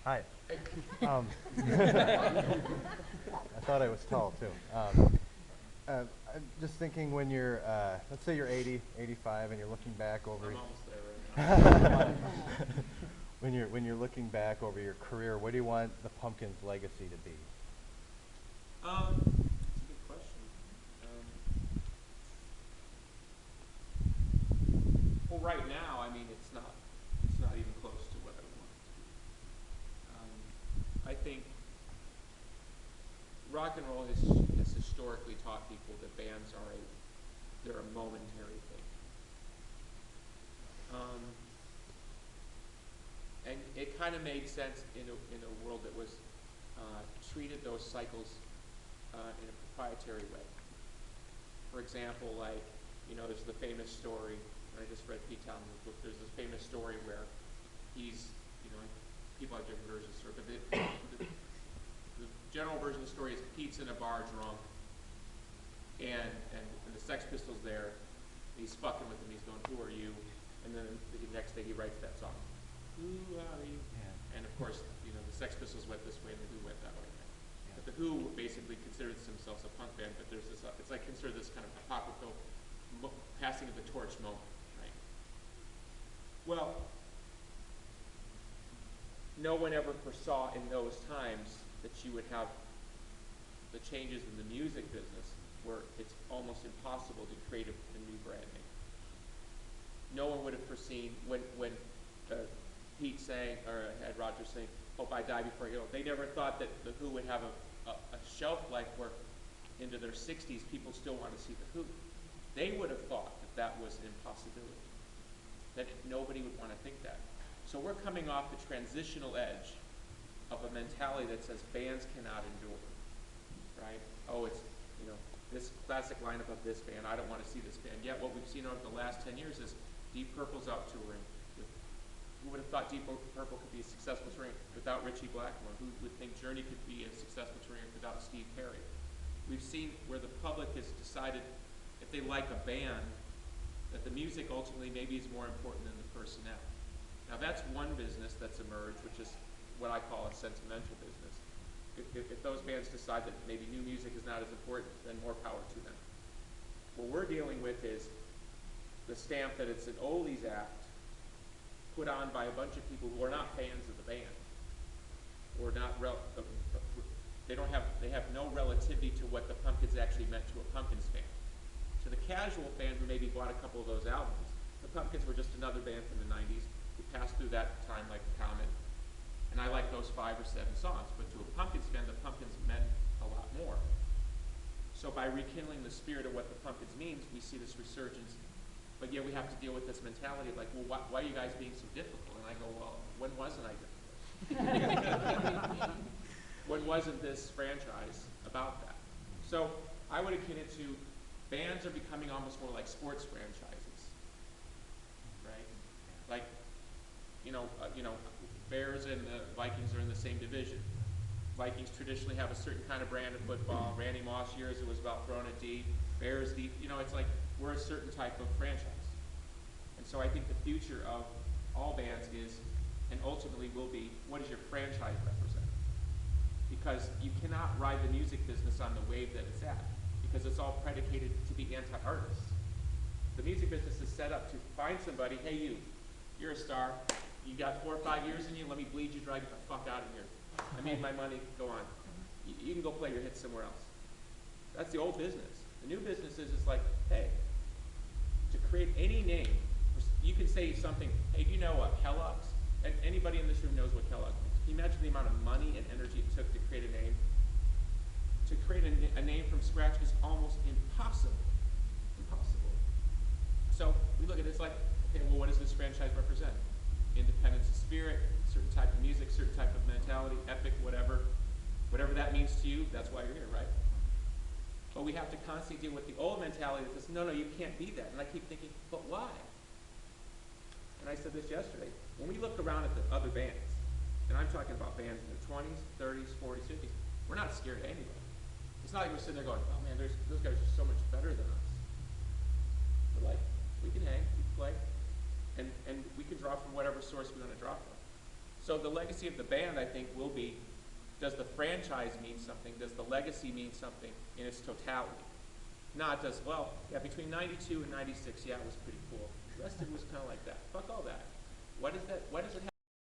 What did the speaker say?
Hi. Um, I thought I was tall too. I'm just thinking when you're, let's say you're 80, 85, and you're looking back over. I'm almost there right now. When you're looking back over your career, what do you want the Pumpkins' legacy to be? That's a good question. Well, right now, I mean, it's not even close to what I want it to be. I think rock and roll has historically taught people that bands they're a momentary thing. Um, and it kind of made sense in a world that was treated those cycles in a proprietary way. For example, like, there's the famous story, and I just read Pete Townsend's book, there's this famous story where he's, people have different versions of the story, but the general version of the story is Pete's in a bar drunk, and the Sex Pistols there, and he's fucking with them, he's going, "Who are you?" And then the next day he writes that song, "Who are you?" Yeah. And of course, the Sex Pistols went this way and the Who went that way. Right? Yeah. But the Who basically considers themselves a punk band, but there's this, it's like considered this kind of apocryphal passing of the torch moment, right? Well, no one ever foresaw in those times that you would have the changes in the music business where it's almost impossible to create a new brand name. No one would have foreseen when Pete sang, or had Roger sing, "Hope I Die Before I Go." They never thought that the Who would have a shelf life where into their 60s people still want to see the Who. They would have thought that was an impossibility, that nobody would want to think that. So we're coming off the transitional edge of a mentality that says bands cannot endure, right? Oh, it's, this classic lineup of this band, I don't want to see this band. Yet what we've seen over the last 10 years is Deep Purple's out touring. Who would have thought Deep Purple could be a successful touring without Ritchie Blackmore? Who would think Journey could be a successful touring without Steve Perry? We've seen where the public has decided if they like a band, that the music ultimately maybe is more important than the personnel. Now that's one business that's emerged, which is what I call a sentimental business. If those bands decide that maybe new music is not as important, then more power to them. What we're dealing with is the stamp that it's an oldies act put on by a bunch of people who are not fans of the band, or not they have no relativity to what the Pumpkins actually meant to a Pumpkins fan. To the casual fan who maybe bought a couple of those albums, the Pumpkins were just another band from the 90s who passed through that time like a comet. And I like those 5 or 7 songs, but to a Pumpkins fan, the Pumpkins meant a lot more. So by rekindling the spirit of what the Pumpkins means, we see this resurgence. But yet we have to deal with this mentality of like, well, why are you guys being so difficult? And I go, well, when wasn't I difficult? When wasn't this franchise about that? So I would akin it to bands are becoming almost more like sports franchises, right? Like, Bears and the Vikings are in the same division. Vikings traditionally have a certain kind of brand of football. Randy Moss years it was about throwing it deep. Bears deep. It's like we're a certain type of franchise. And so I think the future of all bands is, and ultimately will be, what does your franchise represent? Because you cannot ride the music business on the wave that it's at, because it's all predicated to be anti-artists. The music business is set up to find somebody, hey you're a star, you got 4 or 5 years in you, let me bleed you dry, get the fuck out of here. I made my money, go on. You can go play your hits somewhere else. That's the old business. The new business is it's like, hey, to create any name, you can say something, hey, do you know what Kellogg's? And anybody in this room knows what Kellogg means. Can you imagine the amount of money and energy it took to create a name? To create a name from scratch is almost impossible. Impossible. So we look at it, it's like, okay, well, what does this franchise represent? Independence of spirit, certain type of music, certain type of mentality, epic, whatever. Whatever that means to you, that's why you're here, right? But we have to constantly deal with the old mentality that says, no, you can't be that. And I keep thinking, but why? And I said this yesterday. When we look around at the other bands, and I'm talking about bands in their 20s, 30s, 40s, 50s, we're not scared of anybody. It's not like we're sitting there going, oh man, those guys are so much better than us. We're like, we can hang, we can play, and we can draw from whatever source we want to draw from. So the legacy of the band, I think, will be, does the franchise mean something? Does the legacy mean something in its totality? Not does, well, yeah, between 92 and 96, yeah, it was pretty cool. The rest of it was kind of like that. Fuck all that. What does it have?